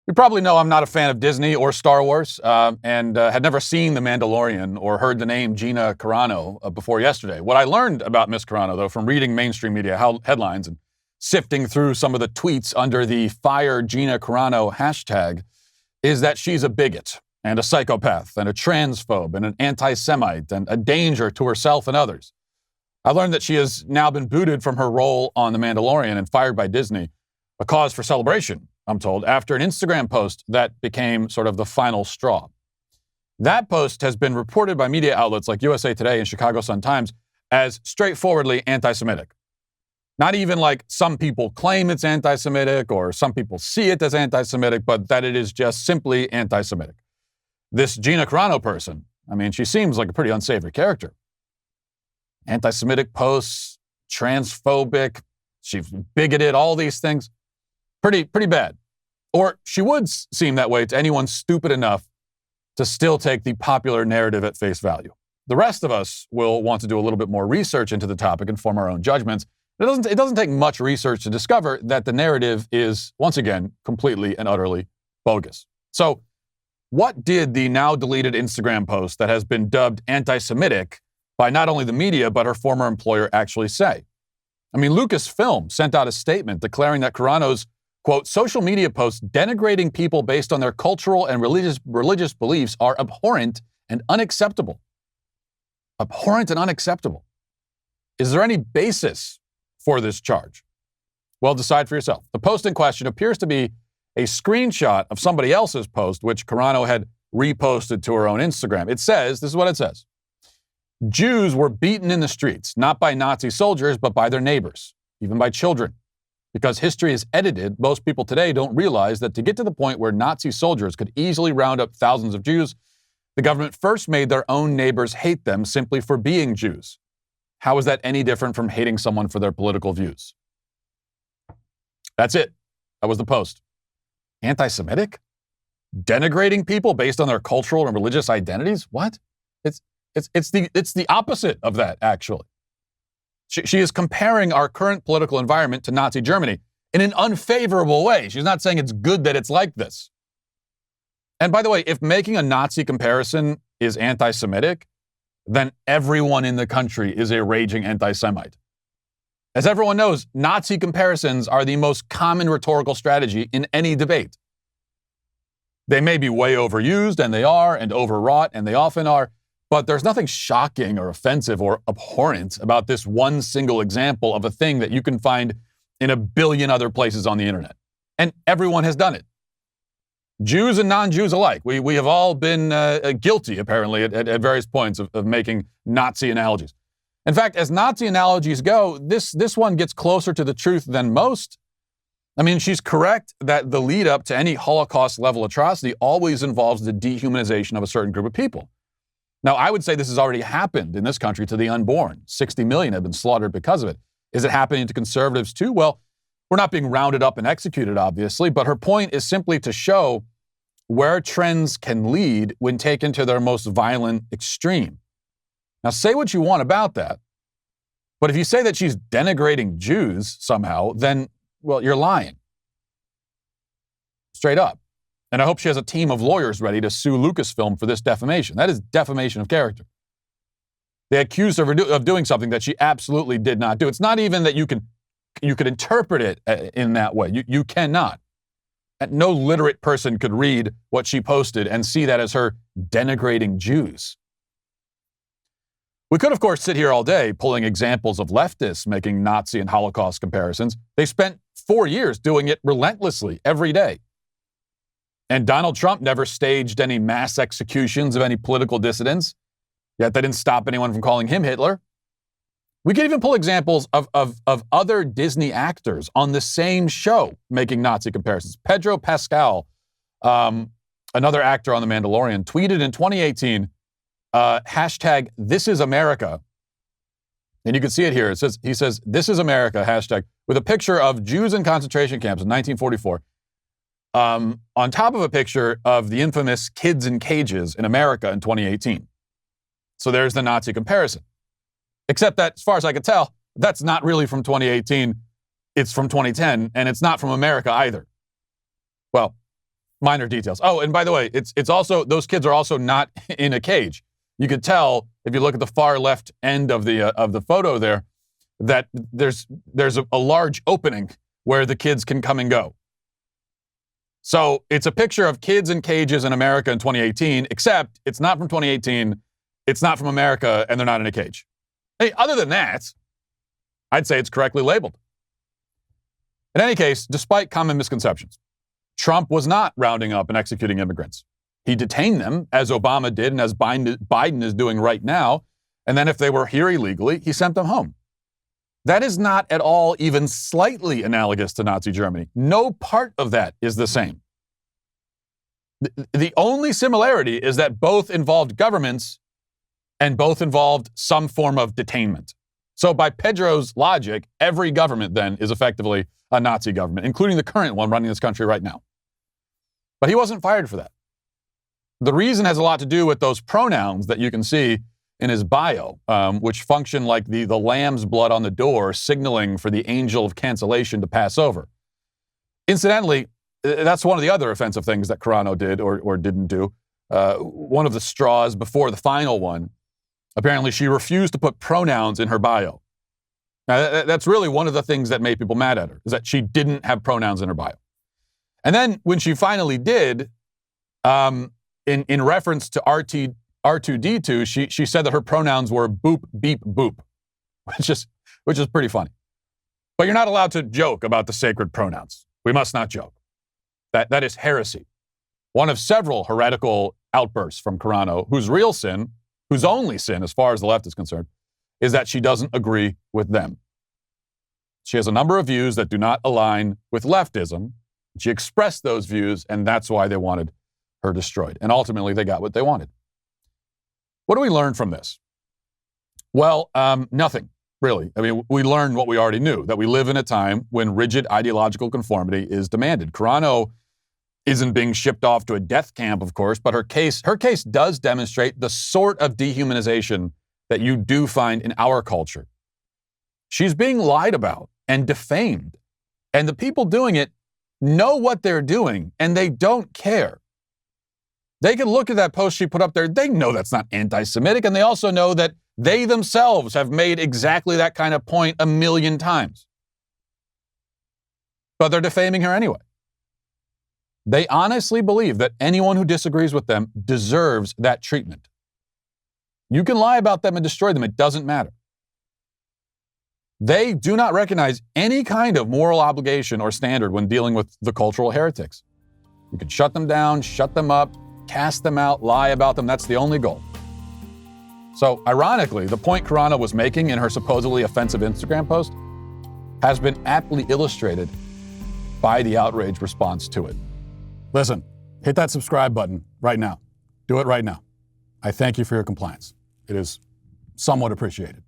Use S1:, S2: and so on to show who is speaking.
S1: You probably know I'm not a fan of Disney or Star Wars, and had never seen The Mandalorian or heard the name Gina Carano before yesterday. What I learned about Miss Carano, though, from reading mainstream media headlines and sifting through some of the tweets under the Fire Gina Carano hashtag, is that she's a bigot and a psychopath and a transphobe and an anti-Semite and a danger to herself and others. I learned that she has now been booted from her role on The Mandalorian and fired by Disney, a cause for celebration, I'm told, after an Instagram post that became sort of the final straw. That post has been reported by media outlets like USA Today and Chicago Sun-Times as straightforwardly anti-Semitic. Not even like some people claim it's anti-Semitic or some people see it as anti-Semitic, but that it is just simply anti-Semitic. This Gina Carano person, I mean, she seems like a pretty unsavory character. Anti-Semitic posts, transphobic, she's bigoted, all these things. Pretty bad. Or she would seem that way to anyone stupid enough to still take the popular narrative at face value. The rest of us will want to do a little bit more research into the topic and form our own judgments. It doesn't take much research to discover that the narrative is, once again, completely and utterly bogus. So, what did the now deleted Instagram post that has been dubbed anti-Semitic by not only the media but her former employer actually say? I mean, Lucasfilm sent out a statement declaring that Carano's, quote, social media posts denigrating people based on their cultural and religious beliefs are abhorrent and unacceptable. Abhorrent and unacceptable. Is there any basis for this charge? Well, decide for yourself. The post in question appears to be a screenshot of somebody else's post, which Carano had reposted to her own Instagram. It says, this is what it says: Jews were beaten in the streets, not by Nazi soldiers, but by their neighbors, even by children. Because history is edited, most people today don't realize that to get to the point where Nazi soldiers could easily round up thousands of Jews, the government first made their own neighbors hate them simply for being Jews. How is that any different from hating someone for their political views? That's it. That was the post. Anti-Semitic? Denigrating people based on their cultural and religious identities? What? It's the opposite of that, actually. She is comparing our current political environment to Nazi Germany in an unfavorable way. She's not saying it's good that it's like this. And by the way, if making a Nazi comparison is anti-Semitic, then everyone in the country is a raging anti-Semite. As everyone knows, Nazi comparisons are the most common rhetorical strategy in any debate. They may be way overused, and they are, and overwrought, and they often are, but there's nothing shocking or offensive or abhorrent about this one single example of a thing that you can find in a billion other places on the internet. And everyone has done it. Jews and non-Jews alike. We have all been guilty, apparently, at various points of making Nazi analogies. In fact, as Nazi analogies go, this one gets closer to the truth than most. I mean, she's correct that the lead up to any Holocaust-level atrocity always involves the dehumanization of a certain group of people. Now, I would say this has already happened in this country to the unborn. 60 million have been slaughtered because of it. Is it happening to conservatives too? Well, we're not being rounded up and executed, obviously, but her point is simply to show where trends can lead when taken to their most violent extreme. Now, say what you want about that, but if you say that she's denigrating Jews somehow, then, well, you're lying. Straight up. And I hope she has a team of lawyers ready to sue Lucasfilm for this defamation. That is defamation of character. They accused her of doing something that she absolutely did not do. It's not even that you could interpret it in that way. You cannot. No literate person could read what she posted and see that as her denigrating Jews. We could, of course, sit here all day pulling examples of leftists making Nazi and Holocaust comparisons. They spent 4 years doing it relentlessly every day. And Donald Trump never staged any mass executions of any political dissidents, yet that didn't stop anyone from calling him Hitler. We could even pull examples of other Disney actors on the same show making Nazi comparisons. Pedro Pascal, another actor on The Mandalorian, tweeted in 2018, hashtag This Is America. And you can see it here. He says, This is America, hashtag, with a picture of Jews in concentration camps in 1944. On top of a picture of the infamous kids in cages in America in 2018. So there's the Nazi comparison. Except that, as far as I could tell, that's not really from 2018. It's from 2010, and it's not from America either. Well, Minor details. Oh, and by the way, it's also, those kids are also not in a cage. You could tell if you look at the far left end of the photo there that there's a large opening where the kids can come and go. So it's a picture of kids in cages in America in 2018, except it's not from 2018, it's not from America, and they're not in a cage. Hey, other than that, I'd say it's correctly labeled. In any case, despite common misconceptions, Trump was not rounding up and executing immigrants. He detained them, as Obama did and as Biden is doing right now, and then if they were here illegally, he sent them home. That is not at all even slightly analogous to Nazi Germany. No part of that is the same. The only similarity is that both involved governments and both involved some form of detainment. So by Pedro's logic, every government then is effectively a Nazi government, including the current one running this country right now. But he wasn't fired for that. The reason has a lot to do with those pronouns that you can see in his bio, which function like the lamb's blood on the door, signaling for the angel of cancellation to pass over. Incidentally, that's one of the other offensive things that Carano did or didn't do. One of the straws before the final one, apparently she refused to put pronouns in her bio. Now, that's really one of the things that made people mad at her, is that she didn't have pronouns in her bio. And then when she finally did, in reference to R2D2, she said that her pronouns were boop, beep, boop, which is pretty funny. But you're not allowed to joke about the sacred pronouns. We must not joke. That is heresy. One of several heretical outbursts from Carano, whose real sin, whose only sin, as far as the left is concerned, is that she doesn't agree with them. She has a number of views that do not align with leftism. She expressed those views, and that's why they wanted her destroyed. And ultimately, they got what they wanted. What do we learn from this? Well, nothing, really. I mean, we learned what we already knew, that we live in a time when rigid ideological conformity is demanded. Carano isn't being shipped off to a death camp, of course, but her case does demonstrate the sort of dehumanization that you do find in our culture. She's being lied about and defamed, and the people doing it know what they're doing, and they don't care. They can look at that post she put up there. They know that's not anti-Semitic, and they also know that they themselves have made exactly that kind of point 1,000,000 times. But they're defaming her anyway. They honestly believe that anyone who disagrees with them deserves that treatment. You can lie about them and destroy them. It doesn't matter. They do not recognize any kind of moral obligation or standard when dealing with the cultural heretics. You can shut them down, shut them up, cast them out, lie about them. That's the only goal. So, ironically, the point Carano was making in her supposedly offensive Instagram post has been aptly illustrated by the outrage response to it. Listen, hit that subscribe button right now. Do it right now. I thank you for your compliance. It is somewhat appreciated.